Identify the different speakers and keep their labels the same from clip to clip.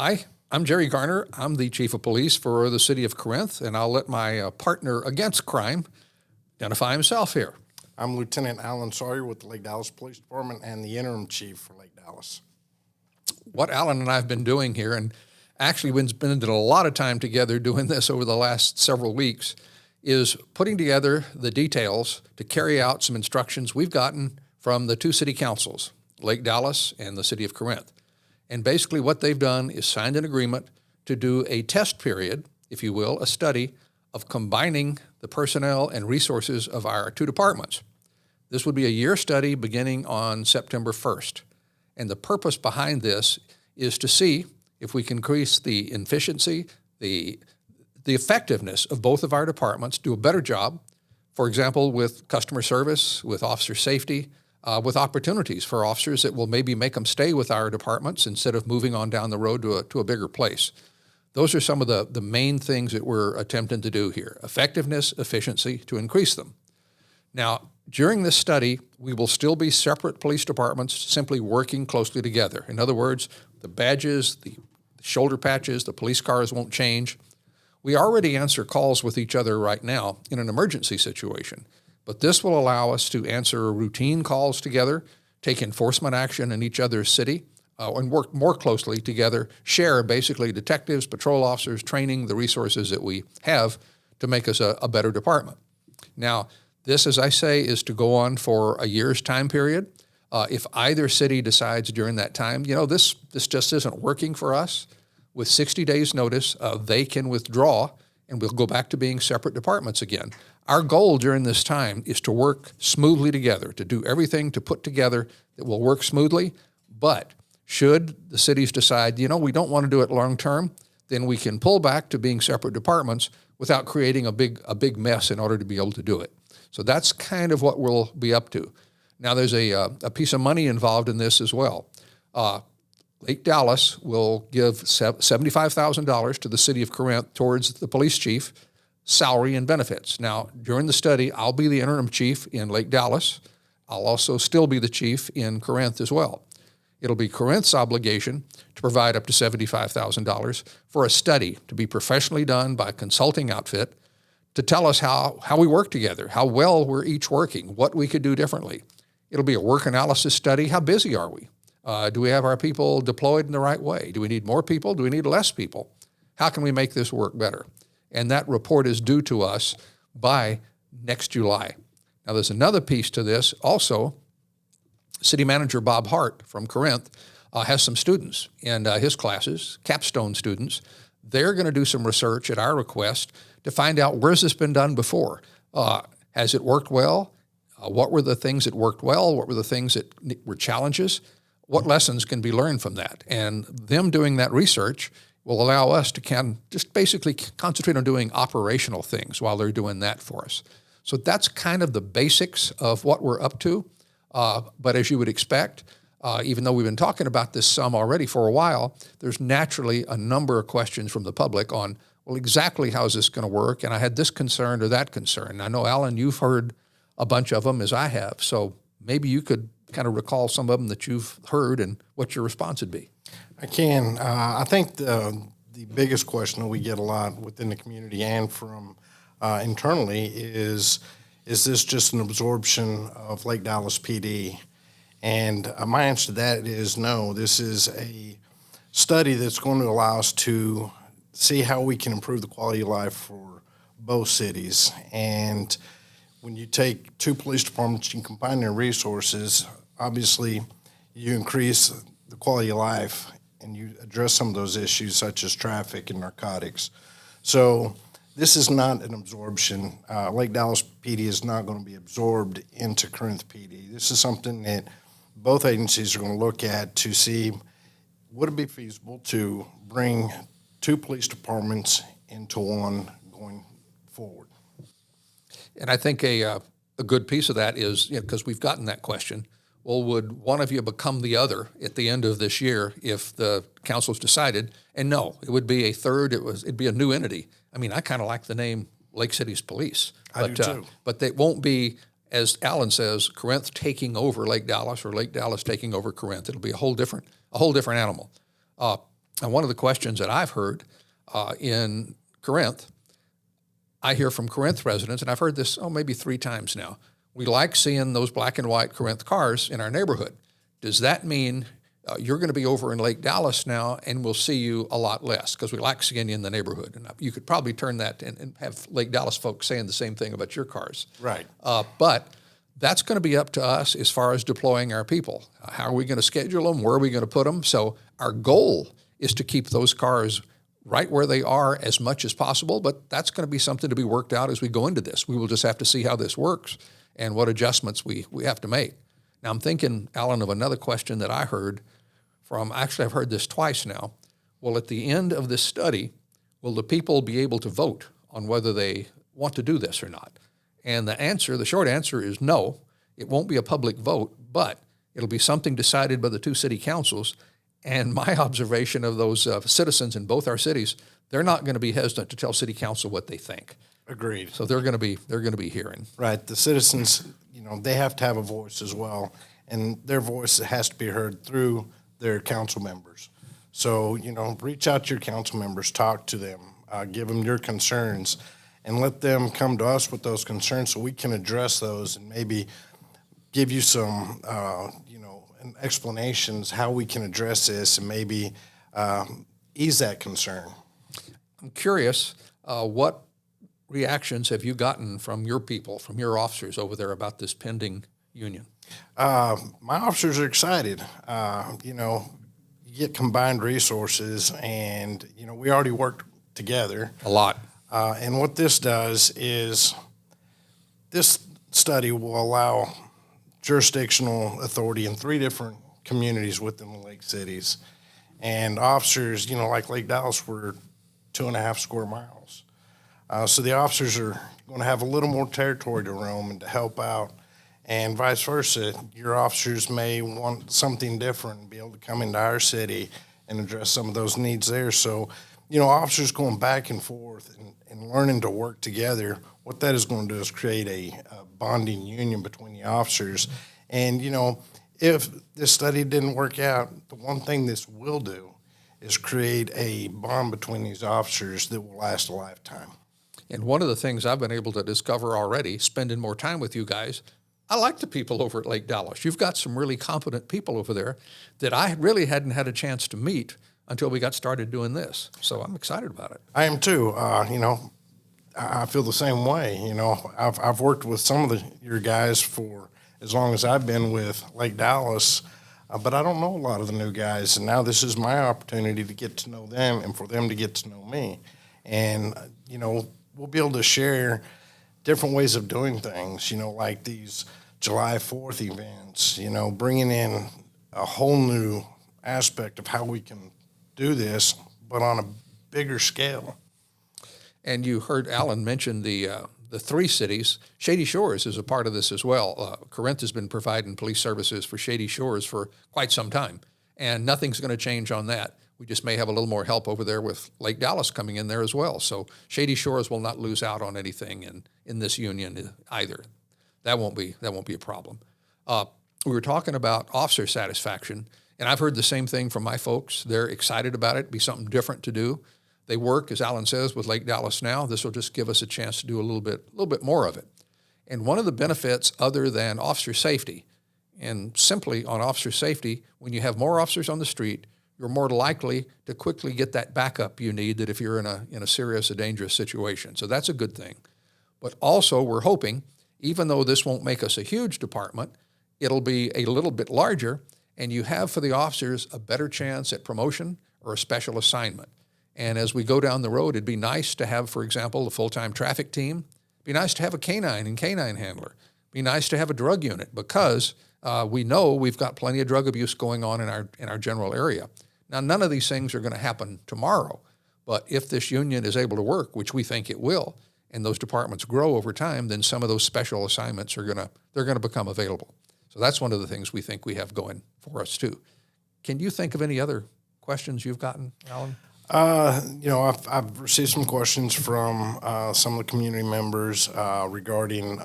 Speaker 1: Hi, I'm Jerry Garner. I'm the Chief of Police for the City of Corinth, and I'll let my partner against crime identify himself here.
Speaker 2: I'm Lieutenant Alan Sawyer with the Lake Dallas Police Department and the Interim Chief for Lake Dallas.
Speaker 1: What Alan and I have been doing here, and actually we've spent a lot of time together doing this over the last several weeks, is putting together the details to carry out some instructions we've gotten from the two city councils, Lake Dallas and the City of Corinth. And basically what they've done is signed an agreement to do a test period, if you will, a study of combining the personnel and resources of our two departments. This would be a year study beginning on September 1st. And the purpose behind this is to see if we can increase the efficiency, the effectiveness of both of our departments, do a better job, for example, with customer service, with officer safety, with opportunities for officers that will maybe make them stay with our departments instead of moving on down the road to a bigger place. Those are some of the main things that we're attempting to do here: effectiveness, efficiency, to increase them. Now, during this study, we will still be separate police departments simply working closely together. In other words, the badges, the shoulder patches, the police cars won't change. We already answer calls with each other right now in an emergency situation, but this will allow us to answer routine calls together, take enforcement action in each other's city, and work more closely together, share basically detectives, patrol officers, training, the resources that we have to make us a better department. Now, this, as I say, is to go on for a year's time period. If either city decides during that time, this just isn't working for us, with 60 days notice, they can withdraw and we'll go back to being separate departments again. Our goal during this time is to work smoothly together, to do everything to put together that will work smoothly. But should the cities decide, we don't want to do it long term, then we can pull back to being separate departments without creating a big mess in order to be able to do it. So that's kind of what we'll be up to. Now, there's a piece of money involved in this as well. Lake Dallas will give $75,000 to the City of Corinth towards the police chief salary and benefits. Now, during the study, I'll be the interim chief in Lake Dallas. I'll also still be the chief in Corinth as well. It'll be Corinth's obligation to provide up to $75,000 for a study to be professionally done by a consulting outfit to tell us how we work together, how well we're each working, what we could do differently. It'll be a work analysis study. How busy are we? Do we have our people deployed in the right way? Do we need more people? Do we need less people? How can we make this work better? And that report is due to us by next July. Now, there's another piece to this also. City Manager Bob Hart from Corinth has some students in his classes, capstone students. They're going to do some research at our request to find out where's this been done before. Has it worked well? What were the things that worked well? What were the things that were challenges? What lessons can be learned from that? And them doing that research will allow us to just basically concentrate on doing operational things while they're doing that for us. So that's kind of the basics of what we're up to. But as you would expect, even though we've been talking about this some already for a while, there's naturally a number of questions from the public on, well, exactly how is this going to work? And I had this concern or that concern. I know, Alan, you've heard a bunch of them, as I have. So maybe you could kind of recall some of them that you've heard and what your response would be.
Speaker 2: I can. I think the biggest question that we get a lot within the community and from internally is this just an absorption of Lake Dallas PD? And my answer to that is no. This is a study that's going to allow us to see how we can improve the quality of life for both cities. And when you take two police departments and combine their resources, obviously you increase the quality of life and you address some of those issues such as traffic and narcotics. So this is not an absorption. Lake Dallas PD is not going to be absorbed into Corinth PD. This is something that both agencies are going to look at to see, would it be feasible to bring two police departments into one going forward?
Speaker 1: And I think a good piece of that is, because we've gotten that question, well, would one of you become the other at the end of this year if the council's decided? And no, it would be a third. It'd be a new entity. I mean, I kind of like the name Lake City's Police.
Speaker 2: I do too.
Speaker 1: But they won't be, as Alan says, Corinth taking over Lake Dallas or Lake Dallas taking over Corinth. It'll be a whole different animal. And one of the questions that I've heard in Corinth, I hear from Corinth residents, and I've heard this, maybe 3 times now. We like seeing those black and white Corinth cars in our neighborhood. Does that mean you're going to be over in Lake Dallas now and we'll see you a lot less because we like seeing you in the neighborhood? And you could probably turn that and have Lake Dallas folks saying the same thing about your cars.
Speaker 2: Right.
Speaker 1: But that's going to be up to us as far as deploying our people. How are we going to schedule them? Where are we going to put them? So our goal is to keep those cars right where they are as much as possible, but that's going to be something to be worked out as we go into this. We will just have to see how this works and what adjustments we have to make. Now, I'm thinking, Alan, of another question that I heard from, actually I've heard this twice now. Well, at the end of this study, will the people be able to vote on whether they want to do this or not? And the short answer is no. It won't be a public vote, but it'll be something decided by the 2 city councils. And my observation of those citizens in both our cities, they're not going to be hesitant to tell city council what they think.
Speaker 2: Agreed.
Speaker 1: So they're going to be hearing.
Speaker 2: Right. The citizens, they have to have a voice as well, and their voice has to be heard through their council members. So, reach out to your council members, talk to them, give them your concerns, and let them come to us with those concerns so we can address those and maybe give you some, explanations how we can address this and maybe ease that concern.
Speaker 1: I'm curious, what reactions have you gotten from your people, from your officers over there about this pending union?
Speaker 2: My officers are excited. You get combined resources, and, we already worked together.
Speaker 1: A lot.
Speaker 2: And what this does is this study will allow jurisdictional authority in 3 different communities within the lake cities. And officers, like Lake Dallas, we're 2.5 square miles. So the officers are going to have a little more territory to roam and to help out. And vice versa, your officers may want something different and be able to come into our city and address some of those needs there. So, officers going back and forth and learning to work together, what that is going to do is create a bonding union between the officers. And, if this study didn't work out, the one thing this will do is create a bond between these officers that will last a lifetime.
Speaker 1: And one of the things I've been able to discover already, spending more time with you guys, I like the people over at Lake Dallas. You've got some really competent people over there that I really hadn't had a chance to meet until we got started doing this. So I'm excited about it.
Speaker 2: I am too. I feel the same way. I've worked with some of your guys for as long as I've been with Lake Dallas, but I don't know a lot of the new guys. And now this is my opportunity to get to know them and for them to get to know me. And, we'll be able to share different ways of doing things, like these July 4th events, bringing in a whole new aspect of how we can do this, but on a bigger scale.
Speaker 1: And you heard Alan mention the 3 cities. Shady Shores is a part of this as well. Corinth has been providing police services for Shady Shores for quite some time, and nothing's going to change on that. We just may have a little more help over there with Lake Dallas coming in there as well. So Shady Shores will not lose out on anything in this union either. That won't be a problem. We were talking about officer satisfaction, and I've heard the same thing from my folks. They're excited about it. It'd be something different to do. They work, as Alan says, with Lake Dallas now. This will just give us a chance to do a little bit more of it. And one of the benefits other than officer safety, and simply on officer safety, when you have more officers on the street, you're more likely to quickly get that backup you need that if you're in a serious or dangerous situation. So that's a good thing. But also we're hoping, even though this won't make us a huge department, it'll be a little bit larger, and you have for the officers a better chance at promotion or a special assignment. And as we go down the road, it'd be nice to have, for example, a full-time traffic team. It'd be nice to have a canine and canine handler. It'd be nice to have a drug unit because we know we've got plenty of drug abuse going on in our general area. Now, none of these things are going to happen tomorrow, but if this union is able to work, which we think it will, and those departments grow over time, then some of those special assignments they're going to become available. So that's one of the things we think we have going for us too. Can you think of any other questions you've gotten, Alan?
Speaker 2: I've received some questions from some of the community members regarding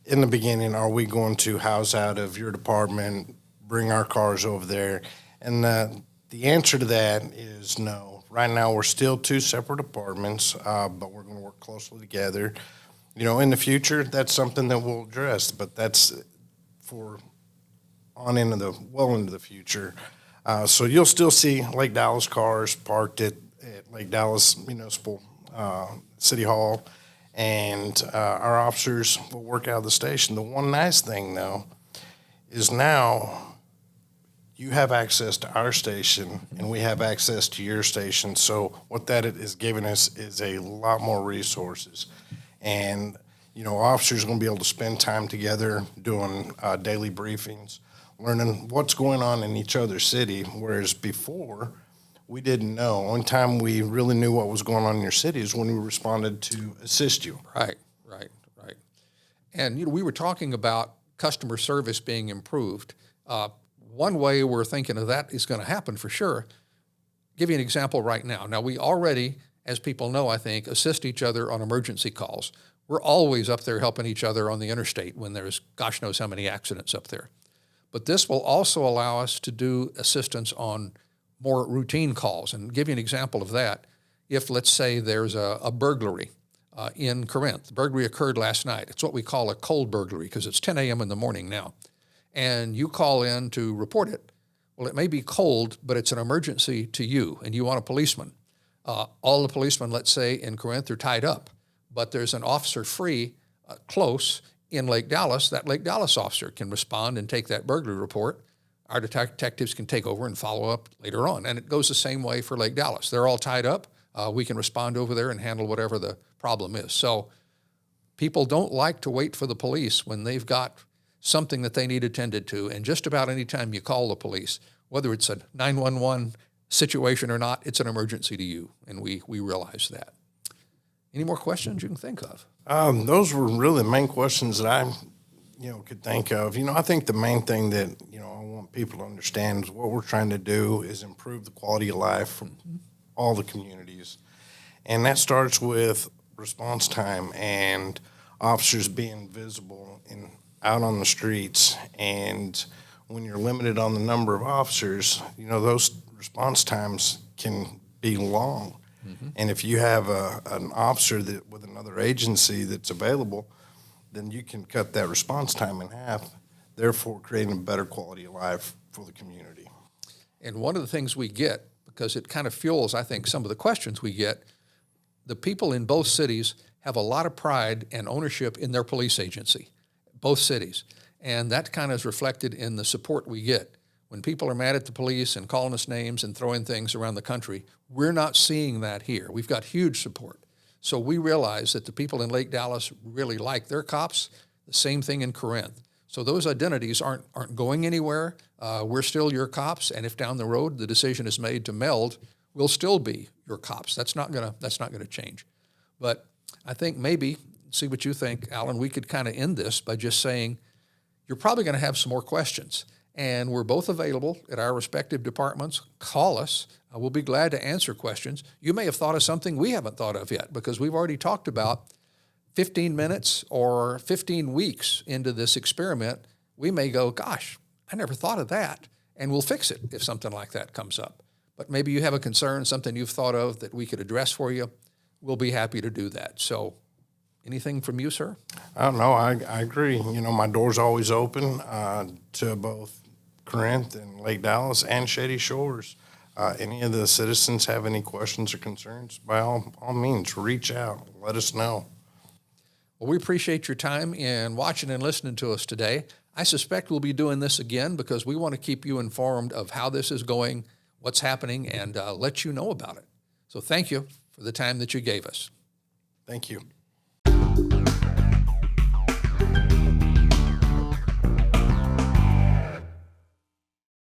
Speaker 2: in the beginning, are we going to house out of your department, bring our cars over there? And The answer to that is no. Right now, we're still two separate departments, but we're going to work closely together. In the future, that's something that we'll address, but that's for into the future. So you'll still see Lake Dallas cars parked at Lake Dallas Municipal City Hall, and our officers will work out of the station. The one nice thing, though, is now you have access to our station and we have access to your station. So what that is giving us is a lot more resources. And, officers are going to be able to spend time together doing daily briefings, learning what's going on in each other's city, whereas before we didn't know. One time we really knew what was going on in your city is when we responded to assist you.
Speaker 1: Right. And, we were talking about customer service being improved. One way we're thinking of that is going to happen for sure. Give you an example right now. Now, we already, as people know, I think, assist each other on emergency calls. We're always up there helping each other on the interstate when there's gosh knows how many accidents up there. But this will also allow us to do assistance on more routine calls. And give you an example of that. If, let's say, there's a burglary in Corinth. The burglary occurred last night. It's what we call a cold burglary because it's 10 a.m. in the morning now. And you call in to report it. Well, it may be cold, but it's an emergency to you, and you want a policeman. All the policemen, let's say, in Corinth are tied up, but there's an officer free close in Lake Dallas. That Lake Dallas officer can respond and take that burglary report. Our detectives can take over and follow up later on. And it goes the same way for Lake Dallas. They're all tied up. We can respond over there and handle whatever the problem is. So people don't like to wait for the police when they've got something that they need attended to. And just about any time you call the police, whether it's a 911 situation or not, it's an emergency to you. And we realize that. Any more questions you can think of?
Speaker 2: Those were really the main questions that I, could think of. I think the main thing that, I want people to understand is what we're trying to do is improve the quality of life for all the communities. And that starts with response time and officers being visible and out on the streets. And when you're limited on the number of officers, those response times can be long. Mm-hmm. And if you have an officer that with another agency that's available, then you can cut that response time in half, therefore creating a better quality of life for the community.
Speaker 1: And one of the things we get, because it kind of fuels, I think, some of the questions we get, the people in both cities have a lot of pride and ownership in their police agency, both cities. And that kind of is reflected in the support we get. When people are mad at the police and calling us names and throwing things around the country, we're not seeing that here. We've got huge support. So we realize that the people in Lake Dallas really like their cops, the same thing in Corinth. So those identities aren't going anywhere. We're still your cops, and if down the road the decision is made to meld, we'll still be your cops. That's not gonna change. But I think maybe, see what you think, Alan, we could kind of end this by just saying, you're probably going to have some more questions. And we're both available at our respective departments. Call us. We'll be glad to answer questions. You may have thought of something we haven't thought of yet because we've already talked about 15 minutes or 15 weeks into this experiment. We may go, gosh, I never thought of that. And we'll fix it if something like that comes up. But maybe you have a concern, something you've thought of that we could address for you. We'll be happy to do that. So anything from you, sir?
Speaker 2: No, I agree. My door's always open to both Corinth and Lake Dallas and Shady Shores. Any of the citizens have any questions or concerns, by all means, reach out. Let us know.
Speaker 1: Well, we appreciate your time in watching and listening to us today. I suspect we'll be doing this again because we want to keep you informed of how this is going, what's happening, and let you know about it. So thank you for the time that you gave us.
Speaker 2: Thank you.